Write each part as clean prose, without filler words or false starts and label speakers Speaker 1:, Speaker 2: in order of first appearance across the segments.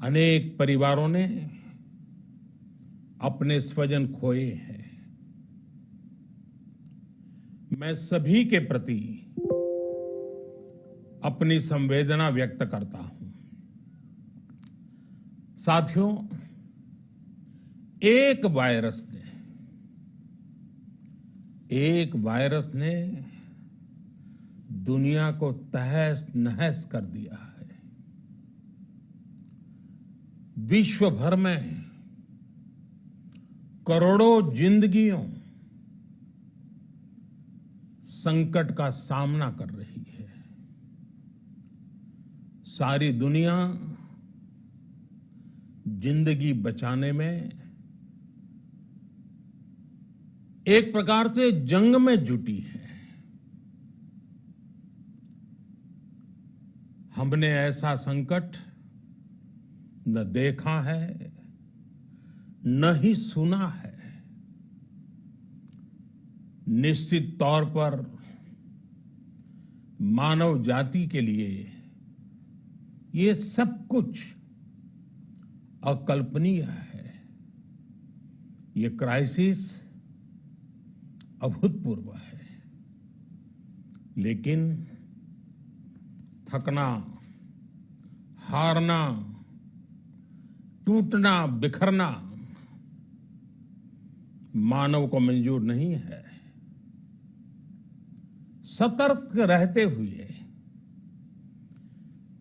Speaker 1: अनेक परिवारों ने अपने स्वजन खोए हैं। मैं सभी के प्रति अपनी संवेदना व्यक्त करता हूं। साथियों, एक वायरस ने दुनिया को तहस नहस कर दिया है। विश्व भर में करोड़ों जिंदगियों संकट का सामना कर रही है। सारी दुनिया जिंदगी बचाने में एक प्रकार से जंग में जुटी है। हमने ऐसा संकट न देखा है, न ही सुना है। निश्चित तौर पर मानव जाति के लिए ये सब कुछ अकल्पनीय है। ये क्राइसिस अभूतपूर्व है, लेकिन थकना, हारना, टूटना, बिखरना मानव को मंजूर नहीं है। सतर्क रहते हुए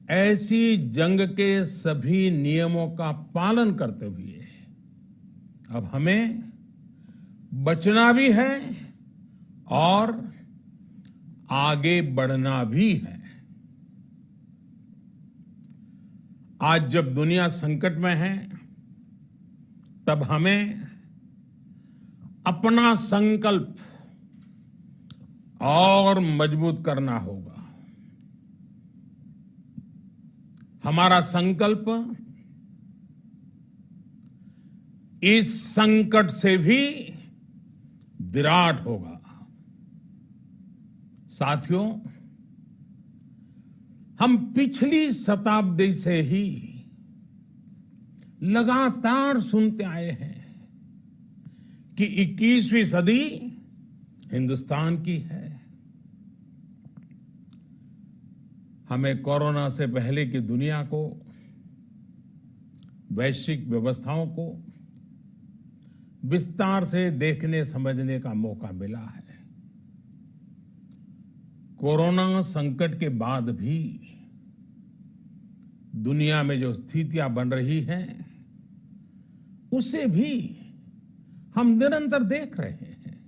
Speaker 1: ऐसी जंग के सभी नियमों का पालन करते हुए अब हमें बचना भी है और आगे बढ़ना भी है। आज जब दुनिया संकट में है, तब हमें अपना संकल्प और मजबूत करना होगा। हमारा संकल्प इस संकट से भी विराट होगा। साथियों, हम पिछली शताब्दी से ही लगातार सुनते आए हैं कि 21वीं सदी हिंदुस्तान की है। हमें कोरोना से पहले की दुनिया को, वैश्विक व्यवस्थाओं को विस्तार से देखने समझने का मौका मिला है। कोरोना संकट के बाद भी दुनिया में जो स्थितियां बन रही हैं, उसे भी हम निरंतर देख रहे हैं।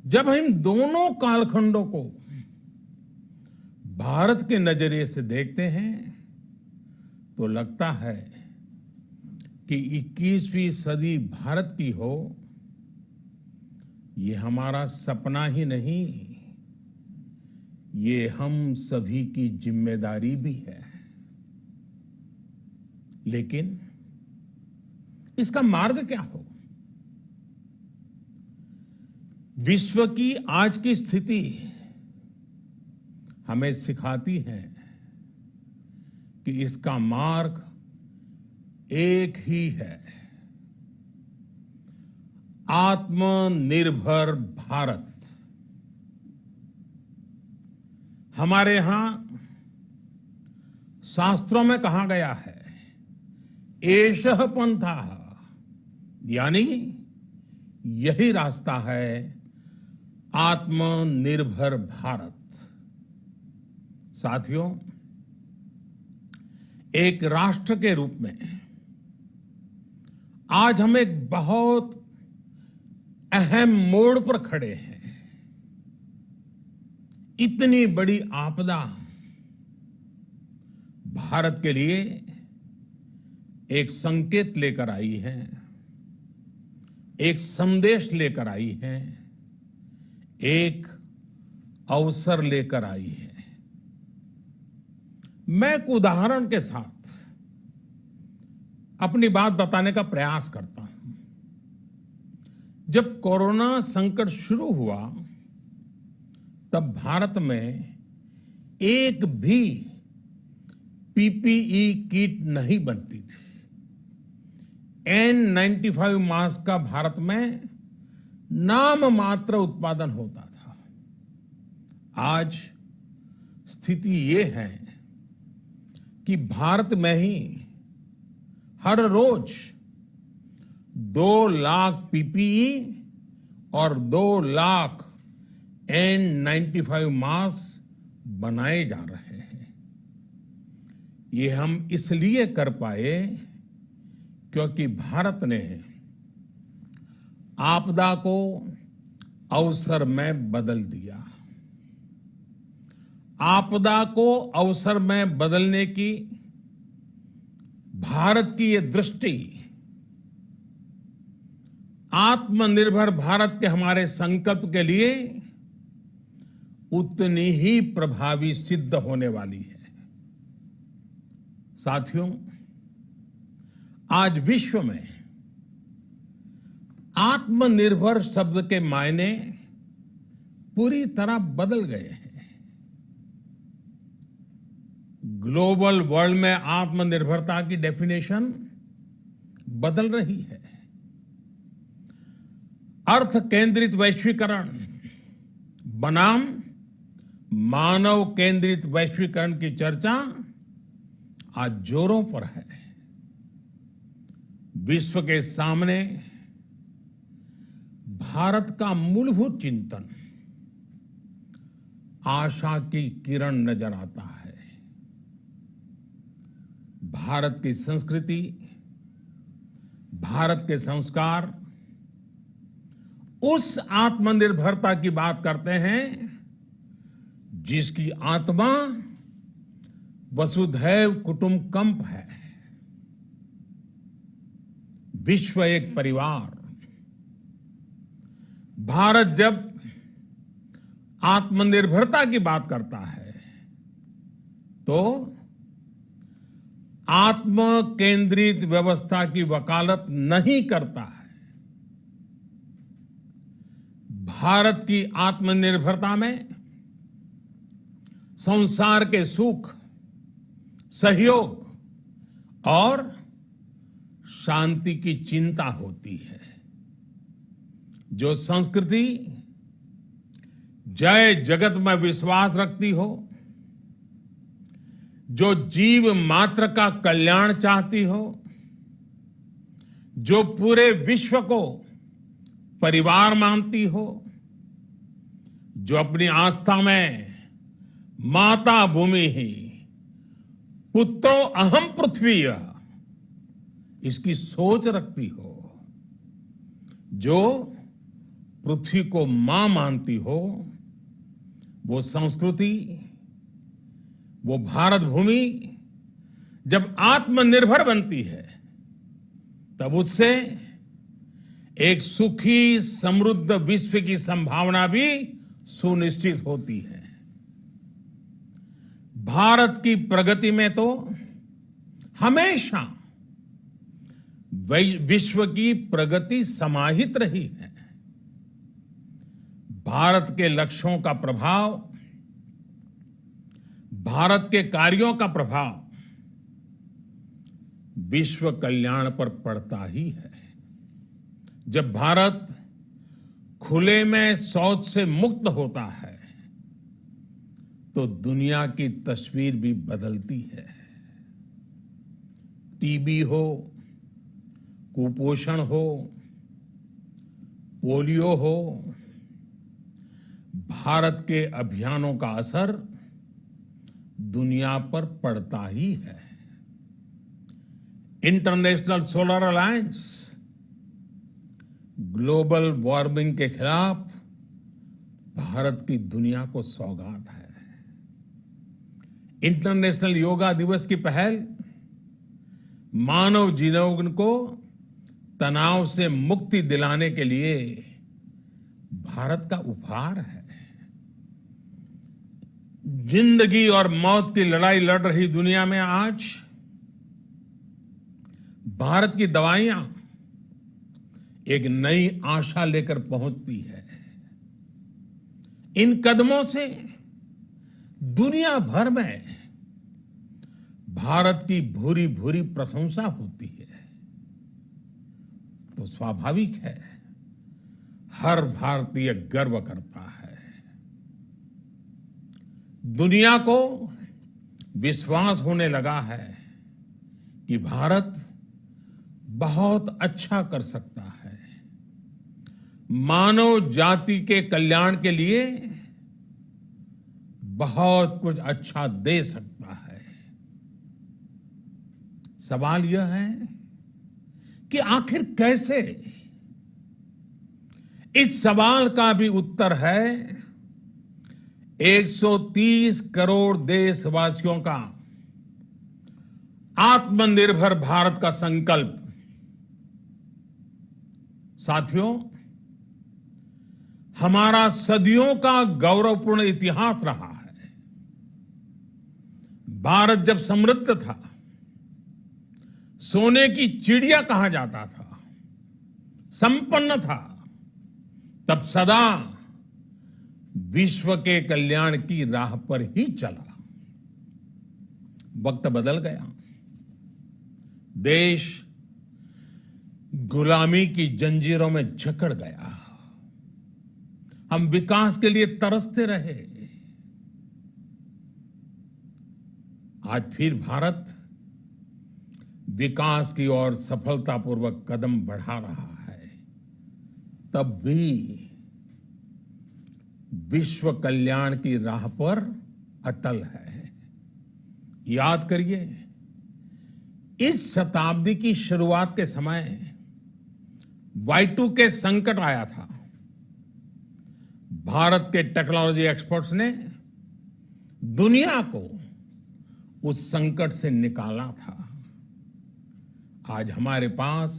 Speaker 1: जब हम दोनों कालखंडों को भारत के नजरिए से देखते हैं, तो लगता है कि 21वीं सदी भारत की हो, ये हमारा सपना ही नहीं, ये हम सभी की जिम्मेदारी भी है। लेकिन इसका मार्ग क्या हो? विश्व की आज की स्थिति हमें सिखाती है कि इसका मार्ग एक ही है, आत्मनिर्भर भारत। हमारे यहां शास्त्रों में कहा गया है, एषः पंथः, यानी यही रास्ता है आत्मनिर्भर भारत। साथियों, एक राष्ट्र के रूप में आज हम एक बहुत अहम मोड़ पर खड़े हैं। इतनी बड़ी आपदा भारत के लिए एक संकेत लेकर आई है, एक संदेश लेकर आई है, एक अवसर लेकर आई है। मैं एक उदाहरण के साथ अपनी बात बताने का प्रयास करता हूं। जब कोरोना संकट शुरू हुआ, तब भारत में एक भी पीपीई किट नहीं बनती थी। N95 मास्क का भारत में नाम मात्र उत्पादन होता था। आज स्थिति ये है कि भारत में ही हर रोज 2 लाख पीपीई और 2 लाख N95 मास्क बनाए जा रहे हैं। ये हम इसलिए कर पाए क्योंकि भारत ने आपदा को अवसर में बदल दिया। आपदा को अवसर में बदलने की भारत की ये दृष्टि आत्मनिर्भर भारत के हमारे संकल्प के लिए उतनी ही प्रभावी सिद्ध होने वाली है। साथियों, आज विश्व में आत्मनिर्भर शब्द के मायने पूरी तरह बदल गए हैं। ग्लोबल वर्ल्ड में आत्मनिर्भरता की डेफिनेशन बदल रही है। अर्थ केंद्रित वैश्वीकरण बनाम मानव केंद्रित वैश्वीकरण की चर्चा आज जोरों पर है। विश्व के सामने भारत का मूलभूत चिंतन आशा की किरण नजर आता है। भारत की संस्कृति, भारत के संस्कार उस आत्मनिर्भरता की बात करते हैं जिसकी आत्मा वसुधैव कुटुंबकम है। विश्व एक परिवार। भारत जब आत्मनिर्भरता की बात करता है तो आत्म केंद्रित व्यवस्था की वकालत नहीं करता है। भारत की आत्मनिर्भरता में संसार के सुख, सहयोग और शांति की चिंता होती है। जो संस्कृति जय जगत में विश्वास रखती हो, जो जीव मात्र का कल्याण चाहती हो, जो पूरे विश्व को परिवार मानती हो, जो अपनी आस्था में माता भूमि ही पुत्रो अहम पृथ्वी इसकी सोच रखती हो, जो पृथ्वी को मां मानती हो, वो संस्कृति, वो भारत भूमि जब आत्मनिर्भर बनती है तब उससे एक सुखी समृद्ध विश्व की संभावना भी सुनिश्चित होती है। भारत की प्रगति में तो हमेशा विश्व की प्रगति समाहित रही है। भारत के लक्ष्यों का प्रभाव, भारत के कार्यों का प्रभाव विश्व कल्याण पर पड़ता ही है। जब भारत खुले में शौच से मुक्त होता है तो दुनिया की तस्वीर भी बदलती है। टीबी हो, कुपोषण हो, पोलियो हो, भारत के अभियानों का असर दुनिया पर पड़ता ही है। International solar alliance global warming के खिलाफ भारत की दुनिया को सौगात है। इंटरनेशनल योगा दिवस की पहल मानव जीवन को तनाव से मुक्ति दिलाने के लिए भारत का उपहार है। जिंदगी और मौत की लड़ाई लड़ रही दुनिया में आज भारत की दवाइयां एक नई आशा लेकर पहुंचती है। इन कदमों से दुनिया भर में भारत की भूरी भूरी प्रशंसा होती है तो स्वाभाविक है हर भारतीय गर्व करता है। दुनिया को विश्वास होने लगा है कि भारत बहुत अच्छा कर सकता है, मानव जाति के कल्याण के लिए बहुत कुछ अच्छा दे सकता है। सवाल यह है कि आखिर कैसे? इस सवाल का भी उत्तर है 130 करोड़ देशवासियों का आत्मनिर्भर भारत का संकल्प। साथियों, हमारा सदियों का गौरवपूर्ण इतिहास रहा है। भारत जब समृद्ध था, सोने की चिड़िया कहा जाता था, संपन्न था, तब सदा विश्व के कल्याण की राह पर ही चला। वक्त बदल गया, देश गुलामी की जंजीरों में जकड़ गया, हम विकास के लिए तरसते रहे। आज फिर भारत विकास की ओर सफलतापूर्वक कदम बढ़ा रहा है, तब भी विश्व कल्याण की राह पर अटल है। याद करिए, इस शताब्दी की शुरुआत के समय Y2K संकट आया था। भारत के टेक्नोलॉजी एक्सपर्ट्स ने दुनिया को उस संकट से निकाला था। आज हमारे पास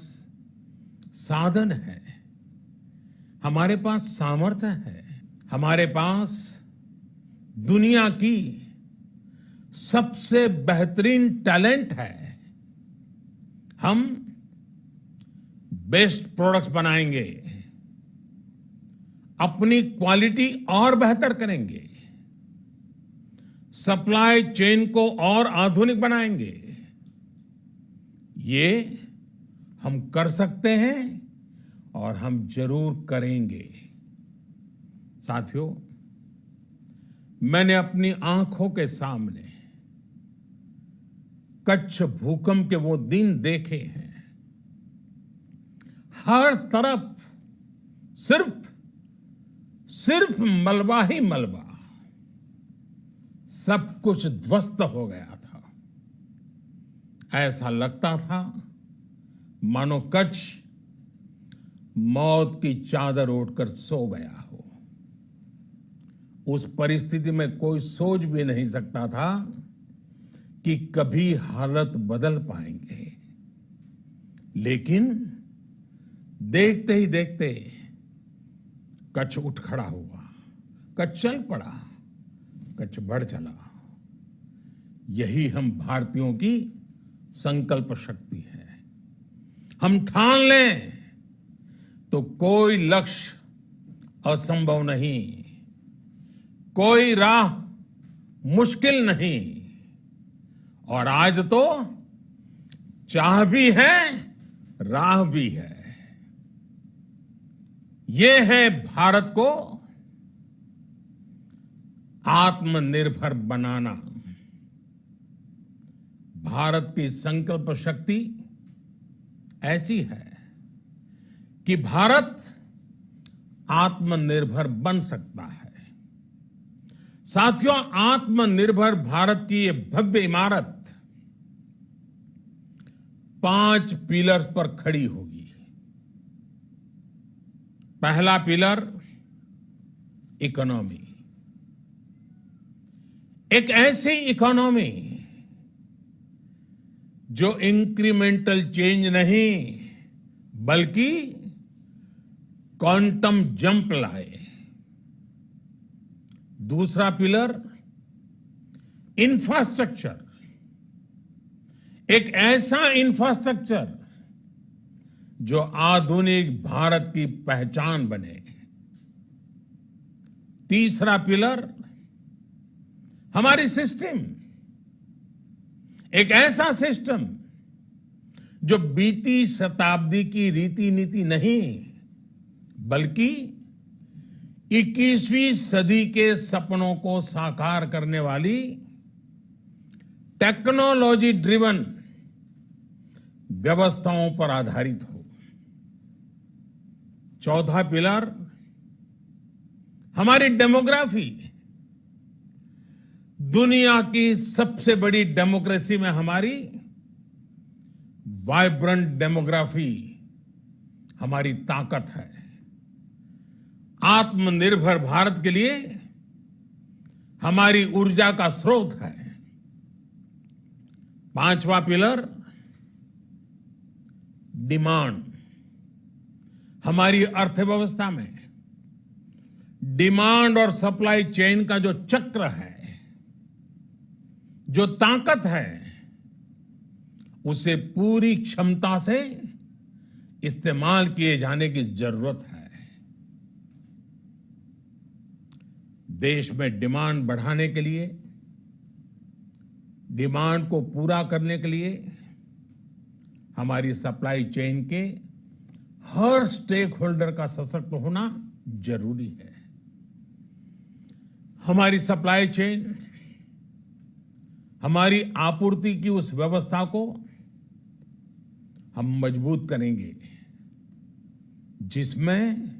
Speaker 1: साधन है, हमारे पास सामर्थ्य है, हमारे पास दुनिया की सबसे बेहतरीन टैलेंट है। हम बेस्ट प्रोडक्ट्स बनाएंगे, अपनी क्वालिटी और बेहतर करेंगे, सप्लाई चेन को और आधुनिक बनाएंगे। ये हम कर सकते हैं और हम जरूर करेंगे। साथियों, मैंने अपनी आंखों के सामने कच्छ भूकंप के वो दिन देखे हैं। हर तरफ सिर्फ मलबा ही मलबा, सब कुछ ध्वस्त हो गया था। ऐसा लगता था मानो कच्छ मौत की चादर ओढ़कर सो गया हो। उस परिस्थिति में कोई सोच भी नहीं सकता था कि कभी हालत बदल पाएंगे, लेकिन देखते ही देखते कच्छ उठ खड़ा हुआ, कच्छ चल पड़ा, कच्छ बढ़ चला। यही हम भारतीयों की संकल्प शक्ति है। हम ठान लें तो कोई लक्ष्य असंभव नहीं, कोई राह मुश्किल नहीं। और आज तो चाह भी है, राह भी है। ये है भारत को आत्मनिर्भर बनाना। भारत की संकल्प शक्ति ऐसी है कि भारत आत्मनिर्भर बन सकता है। साथियों, आत्मनिर्भर भारत की ये भव्य इमारत 5 पिलर्स पर खड़ी होगी। पहला पिलर, इकोनॉमी। एक ऐसी इकोनॉमी जो इंक्रीमेंटल चेंज नहीं बल्कि क्वांटम जंप लाए। दूसरा पिलर, इंफ्रास्ट्रक्चर। एक ऐसा इंफ्रास्ट्रक्चर जो आधुनिक भारत की पहचान बने। तीसरा पिलर, हमारी सिस्टम। एक ऐसा सिस्टम जो बीती शताब्दी की रीति नीति नहीं बल्कि 21वीं सदी के सपनों को साकार करने वाली टेक्नोलॉजी ड्रिवन व्यवस्थाओं पर आधारित हो। चौथा पिलर हमारी डेमोग्राफी। दुनिया की सबसे बड़ी डेमोक्रेसी में हमारी वाइब्रेंट डेमोग्राफी हमारी ताकत है। आत्मनिर्भर भारत के लिए हमारी ऊर्जा का स्रोत है। पांचवा पिलर डिमांड। हमारी अर्थव्यवस्था में डिमांड और सप्लाई चेन का जो चक्र है, जो ताकत है, उसे पूरी क्षमता से इस्तेमाल किए जाने की जरूरत है। देश में डिमांड बढ़ाने के लिए, डिमांड को पूरा करने के लिए हमारी सप्लाई चेन के हर स्टेक होल्डर का सशक्त होना जरूरी है। हमारी सप्लाई चेन, हमारी आपूर्ति की उस व्यवस्था को हम मजबूत करेंगे जिसमें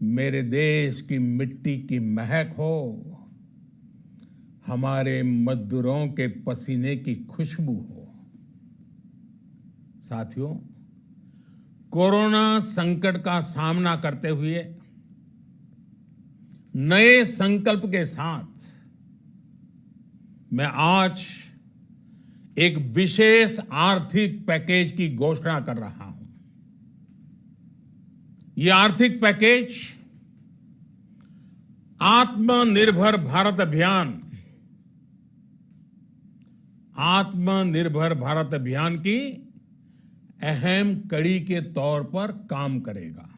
Speaker 1: मेरे देश की मिट्टी की महक हो, हमारे मजदूरों के पसीने की खुशबू हो। साथियों, कोरोना संकट का सामना करते हुए नए संकल्प के साथ मैं आज एक विशेष आर्थिक पैकेज की घोषणा कर रहा हूं। यह आर्थिक पैकेज आत्मनिर्भर भारत अभियान, आत्मनिर्भर भारत अभियान की अहम कड़ी के तौर पर काम करेगा।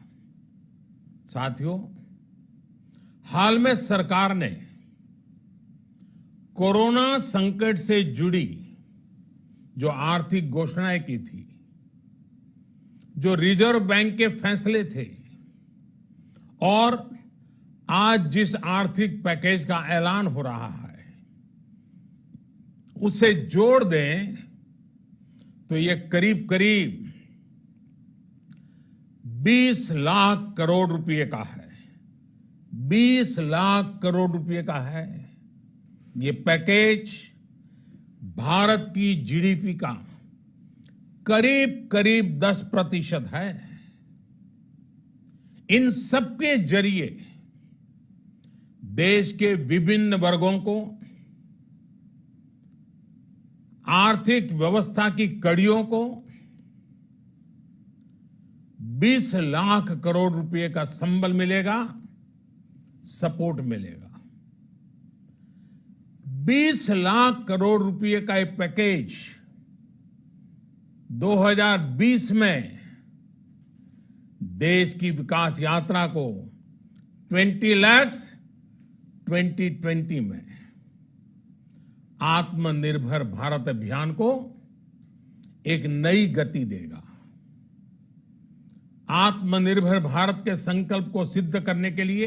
Speaker 1: साथियों, हाल में सरकार ने कोरोना संकट से जुड़ी जो आर्थिक घोषणाएं की थी, जो रिजर्व बैंक के फैसले थे और आज जिस आर्थिक पैकेज का ऐलान हो रहा है, उसे जोड़ दें तो ये करीब करीब 20 लाख करोड़ रुपए का है। 20 लाख करोड़ रुपए का है। ये पैकेज भारत की जीडीपी का करीब करीब 10% है। इन सबके जरिए देश के विभिन्न वर्गों को आर्थिक व्यवस्था की कड़ियों को 20 लाख करोड़ रुपए का संबल मिलेगा, सपोर्ट मिलेगा। 20 लाख करोड़ रुपए का एक पैकेज 2020 में देश की विकास यात्रा को 20 लाख 2020 में आत्मनिर्भर भारत अभियान को एक नई गति देगा। आत्मनिर्भर भारत के संकल्प को सिद्ध करने के लिए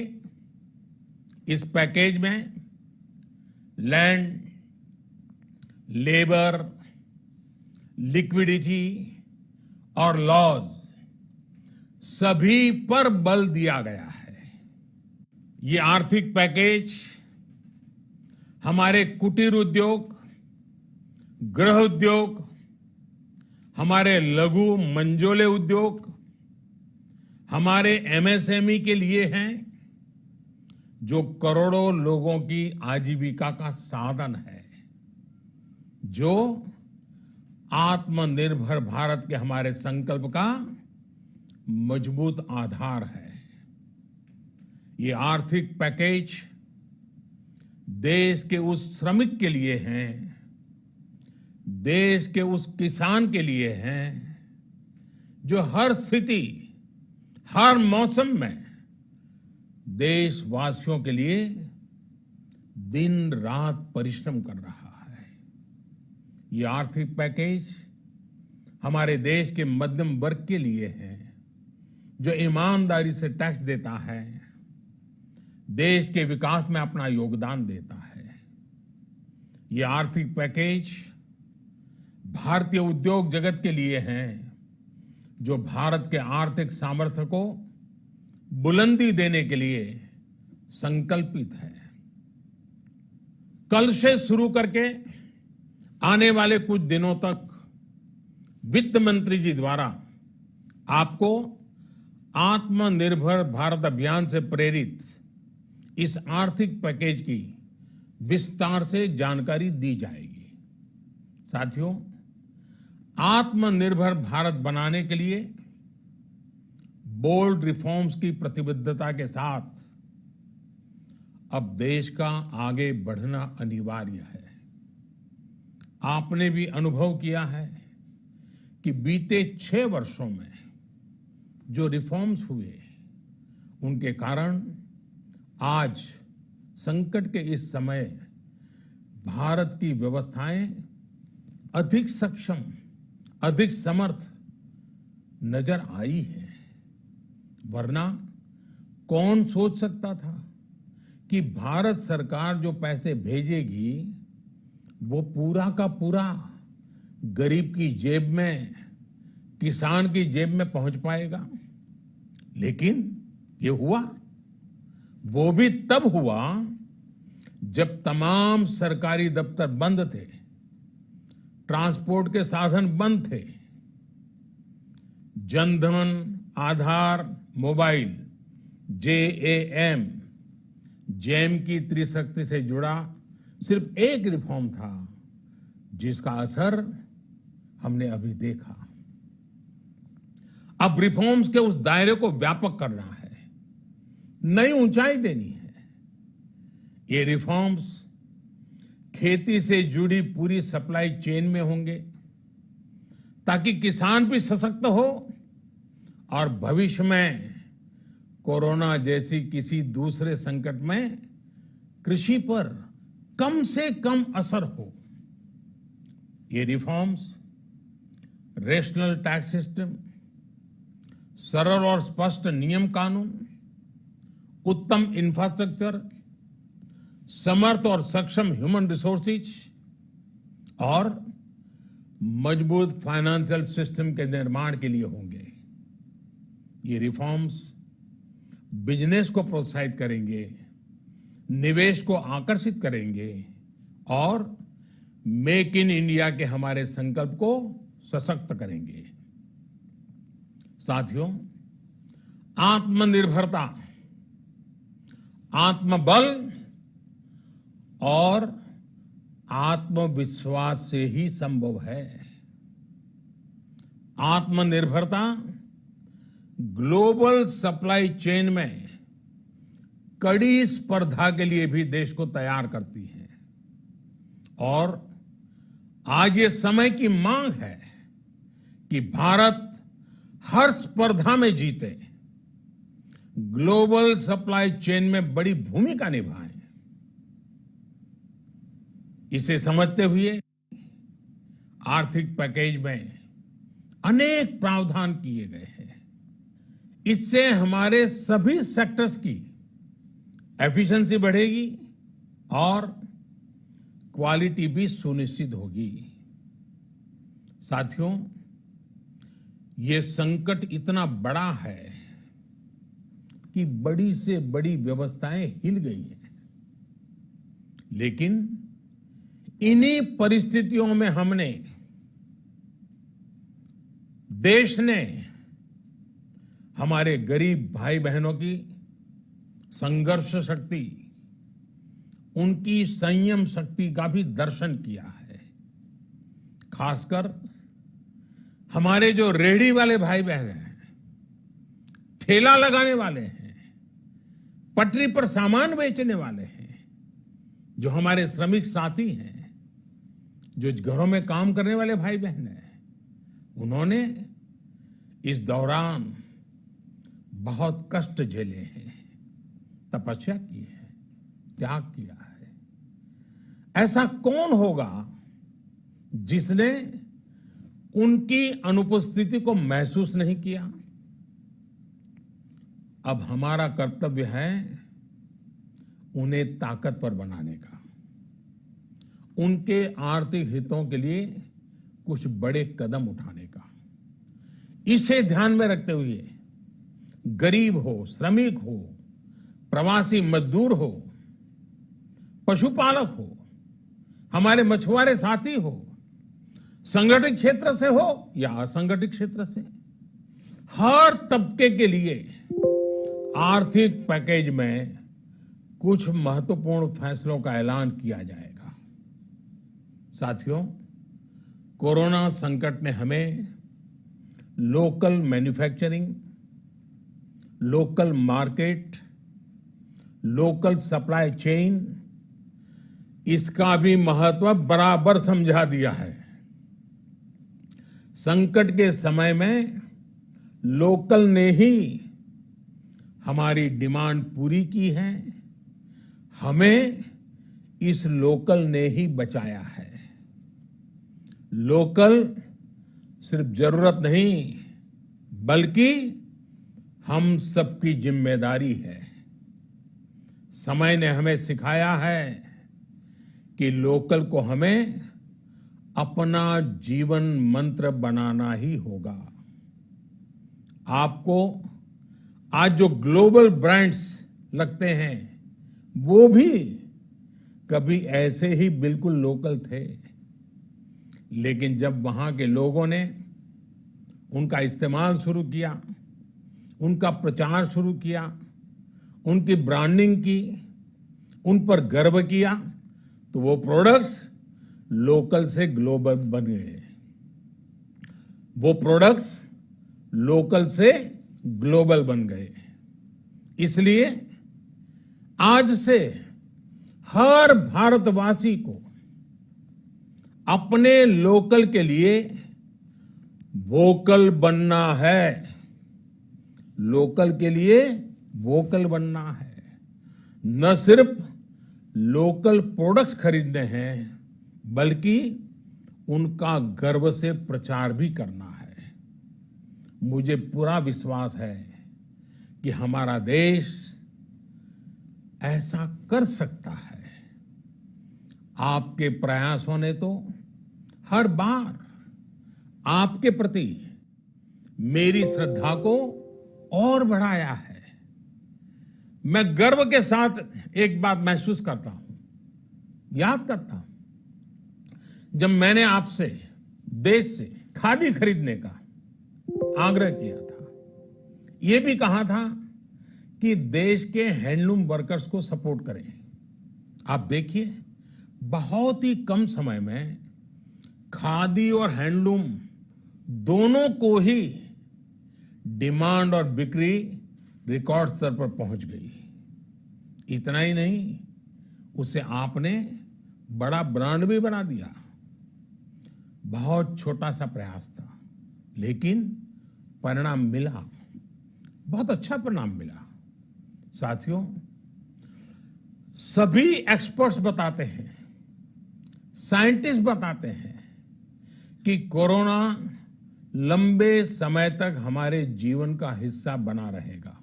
Speaker 1: इस पैकेज में लैंड, लेबर, लिक्विडिटी और लॉज सभी पर बल दिया गया है। ये आर्थिक पैकेज हमारे कुटीर उद्योग, गृह उद्योग, हमारे लघु मंझोले उद्योग, हमारे एमएसएमई के लिए हैं, जो करोड़ों लोगों की आजीविका का साधन है, जो आत्मनिर्भर भारत के हमारे संकल्प का मजबूत आधार है। ये आर्थिक पैकेज देश के उस श्रमिक के लिए हैं, देश के उस किसान के लिए हैं, जो हर स्थिति, हर मौसम में देशवासियों के लिए दिन रात परिश्रम कर रहा है। ये आर्थिक पैकेज हमारे देश के मध्यम वर्ग के लिए है, जो ईमानदारी से टैक्स देता है, देश के विकास में अपना योगदान देता है। ये आर्थिक पैकेज भारतीय उद्योग जगत के लिए है, जो भारत के आर्थिक सामर्थ्य को बुलंदी देने के लिए संकल्पित है। कल से शुरू करके आने वाले कुछ दिनों तक वित्त मंत्री जी द्वारा आपको आत्मनिर्भर भारत अभियान से प्रेरित इस आर्थिक पैकेज की विस्तार से जानकारी दी जाएगी। साथियों, आत्मनिर्भर भारत बनाने के लिए बोल्ड रिफॉर्म्स की प्रतिबद्धता के साथ अब देश का आगे बढ़ना अनिवार्य है। आपने भी अनुभव किया है कि बीते 6 वर्षों में जो रिफॉर्म्स हुए, उनके कारण आज संकट के इस समय भारत की व्यवस्थाएं अधिक सक्षम, अधिक समर्थ नजर आई है। वरना कौन सोच सकता था कि भारत सरकार जो पैसे भेजेगी वो पूरा का पूरा गरीब की जेब में, किसान की जेब में पहुंच पाएगा। लेकिन ये हुआ, वो भी तब हुआ जब तमाम सरकारी दफ्तर बंद थे, ट्रांसपोर्ट के साधन बंद थे। जनधन, आधार, मोबाइल, JAM की त्रिशक्ति से जुड़ा सिर्फ एक रिफॉर्म था, जिसका असर हमने अभी देखा। अब रिफॉर्म्स के उस दायरे को व्यापक करना है, नई ऊंचाई देनी है। ये रिफॉर्म्स खेती से जुड़ी पूरी सप्लाई चेन में होंगे, ताकि किसान भी सशक्त हो और भविष्य में कोरोना जैसी किसी दूसरे संकट में कृषि पर कम से कम असर हो। ये रिफॉर्म्स रेशनल टैक्स सिस्टम, सरल और स्पष्ट नियम कानून, उत्तम इंफ्रास्ट्रक्चर, समर्थ और सक्षम ह्यूमन रिसोर्सेज और मजबूत फाइनेंशियल सिस्टम के निर्माण के लिए होंगे। ये रिफॉर्म्स बिजनेस को प्रोत्साहित करेंगे, निवेश को आकर्षित करेंगे और मेक इन इंडिया के हमारे संकल्प को सशक्त करेंगे। साथियों, आत्मनिर्भरता, आत्मबल और आत्मविश्वास से ही संभव है। आत्मनिर्भरता ग्लोबल सप्लाई चेन में कड़ी स्पर्धा के लिए भी देश को तैयार करती है और आज ये समय की मांग है कि भारत हर स्पर्धा में जीते, ग्लोबल सप्लाई चेन में बड़ी भूमिका निभाए। इसे समझते हुए आर्थिक पैकेज में अनेक प्रावधान किए गए हैं। इससे हमारे सभी सेक्टर्स की एफिशिएंसी बढ़ेगी और क्वालिटी भी सुनिश्चित होगी। साथियों, ये संकट इतना बड़ा है कि बड़ी से बड़ी व्यवस्थाएं हिल गई हैं। लेकिन इन्हीं परिस्थितियों में देश ने हमारे गरीब भाई बहनों की संघर्ष शक्ति, उनकी संयम शक्ति का भी दर्शन किया है। खासकर हमारे जो रेहड़ी वाले भाई बहन हैं, ठेला लगाने वाले हैं, पटरी पर सामान बेचने वाले हैं, जो हमारे श्रमिक साथी हैं, जो घरों में काम करने वाले भाई बहन हैं, उन्होंने इस दौरान बहुत कष्ट झेले हैं, तपस्या की है, त्याग किया है। ऐसा कौन होगा जिसने उनकी अनुपस्थिति को महसूस नहीं किया। अब हमारा कर्तव्य है उन्हें ताकतवर बनाने का, उनके आर्थिक हितों के लिए कुछ बड़े कदम उठाने का। इसे ध्यान में रखते हुए गरीब हो, श्रमिक हो, प्रवासी मजदूर हो, पशुपालक हो, हमारे मछुआरे साथी हो, संगठित क्षेत्र से हो या असंगठित क्षेत्र से, हर तबके के लिए आर्थिक पैकेज में कुछ महत्वपूर्ण फैसलों का ऐलान किया जाएगा। साथियों, कोरोना संकट ने हमें local manufacturing, local market, local supply chain, इसका भी महत्व बराबर समझा दिया है। संकट के समय में लोकल ने ही हमारी डिमांड पूरी की है, हमें इस लोकल ने ही बचाया है। लोकल सिर्फ जरूरत नहीं बल्कि हम सबकी जिम्मेदारी है। समय ने हमें सिखाया है कि लोकल को हमें अपना जीवन मंत्र बनाना ही होगा। आपको आज जो ग्लोबल ब्रांड्स लगते हैं वो भी कभी ऐसे ही बिल्कुल लोकल थे, लेकिन जब वहां के लोगों ने उनका इस्तेमाल शुरू किया, उनका प्रचार शुरू किया, उनकी ब्रांडिंग की, उन पर गर्व किया, तो वो प्रोडक्ट्स लोकल से ग्लोबल बन गए। वो प्रोडक्ट्स लोकल से ग्लोबल बन गए। इसलिए आज से हर भारतवासी को अपने लोकल के लिए वोकल बनना है। लोकल के लिए वोकल बनना है। न सिर्फ लोकल प्रोडक्ट्स खरीदने हैं बल्कि उनका गर्व से प्रचार भी करना है। मुझे पूरा विश्वास है कि हमारा देश ऐसा कर सकता है। आपके प्रयासों ने तो हर बार आपके प्रति मेरी श्रद्धा को और बढ़ाया है। मैं गर्व के साथ एक बात महसूस करता हूं, याद करता हूं, जब मैंने आपसे देश से खादी खरीदने का आग्रह किया था, यह भी कहा था कि देश के हैंडलूम वर्कर्स को सपोर्ट करें। आप देखिए, बहुत ही कम समय में खादी और हैंडलूम दोनों को ही डिमांड और बिक्री रिकॉर्ड स्तर पर पहुंच गई। इतना ही नहीं, उसे आपने बड़ा ब्रांड भी बना दिया। बहुत छोटा सा प्रयास था, लेकिन परिणाम मिला, बहुत अच्छा परिणाम मिला। साथियों, सभी एक्सपर्ट्स बताते हैं, साइंटिस्ट बताते हैं कि कोरोना लंबे समय तक हमारे जीवन का हिस्सा बना रहेगा।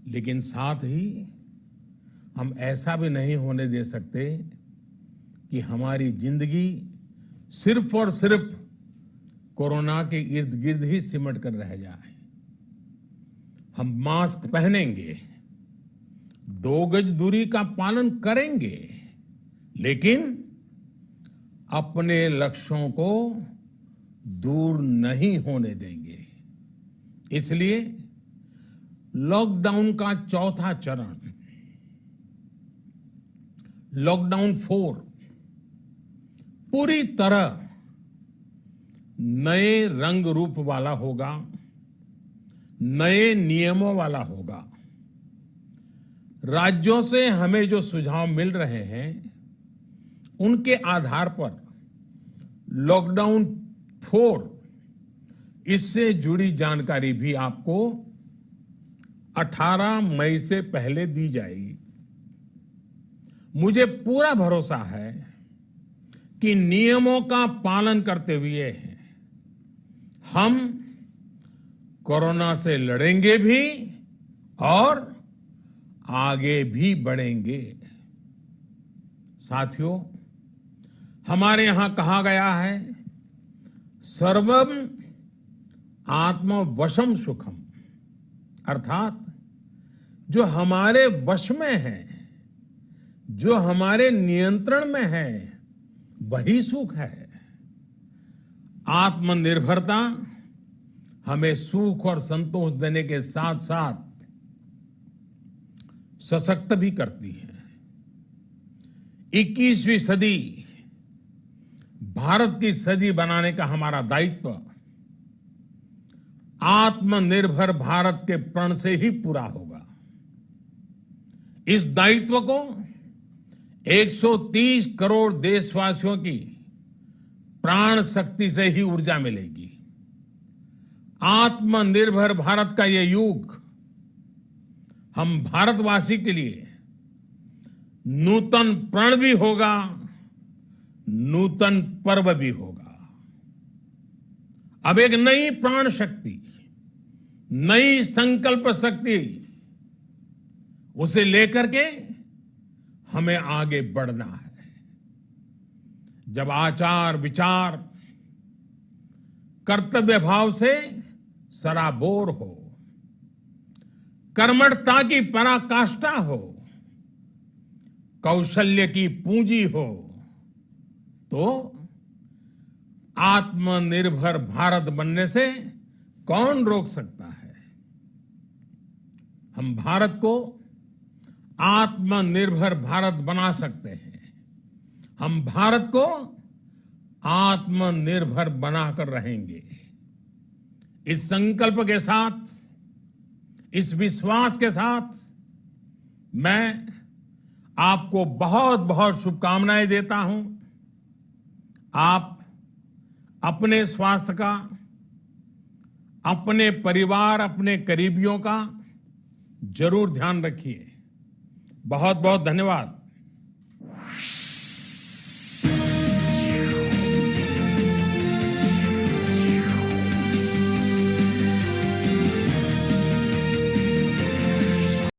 Speaker 1: लेकिन साथ ही हम ऐसा भी नहीं होने दे सकते कि हमारी जिंदगी सिर्फ और सिर्फ कोरोना के इर्द गिर्द ही सिमट कर रह जाए। हम मास्क पहनेंगे, 2 गज दूरी का पालन करेंगे, लेकिन अपने लक्ष्यों को दूर नहीं होने देंगे। इसलिए लॉकडाउन का चौथा चरण, लॉकडाउन 4, पूरी तरह नए रंग रूप वाला होगा, नए नियमों वाला होगा। राज्यों से हमें जो सुझाव मिल रहे हैं उनके आधार पर लॉकडाउन 4, इससे जुड़ी जानकारी भी आपको 18 मई से पहले दी जाएगी। मुझे पूरा भरोसा है कि नियमों का पालन करते हुए हम कोरोना से लड़ेंगे भी और आगे भी बढ़ेंगे। साथियों, हमारे यहां कहा गया है, सर्वम आत्मवशम सुखम, अर्थात जो हमारे वश में है, जो हमारे नियंत्रण में है, वही सुख है। आत्मनिर्भरता हमें सुख और संतोष देने के साथ साथ सशक्त भी करती है। 21वीं सदी भारत की सदी बनाने का हमारा दायित्व आत्मनिर्भर भारत के प्रण से ही पूरा होगा। इस दायित्व को 130 करोड़ देशवासियों की प्राण शक्ति से ही ऊर्जा मिलेगी। आत्मनिर्भर भारत का ये युग हम भारतवासी के लिए नूतन प्रण भी होगा, नूतन पर्व भी होगा। अब एक नई प्राण शक्ति, नई संकल्प शक्ति, उसे लेकर के हमें आगे बढ़ना है। जब आचार विचार कर्तव्य भाव से सराबोर हो, कर्मठता की पराकाष्ठा हो, कौशल्य की पूंजी हो, तो आत्मनिर्भर भारत बनने से कौन रोक सकता है। हम भारत को आत्मनिर्भर भारत बना सकते हैं। हम भारत को आत्मनिर्भर बनाकर रहेंगे। इस संकल्प के साथ, इस विश्वास के साथ मैं आपको बहुत बहुत शुभकामनाएं देता हूं। आप अपने स्वास्थ्य का, अपने परिवार, अपने करीबियों का जरूर ध्यान रखिए। बहुत बहुत धन्यवाद।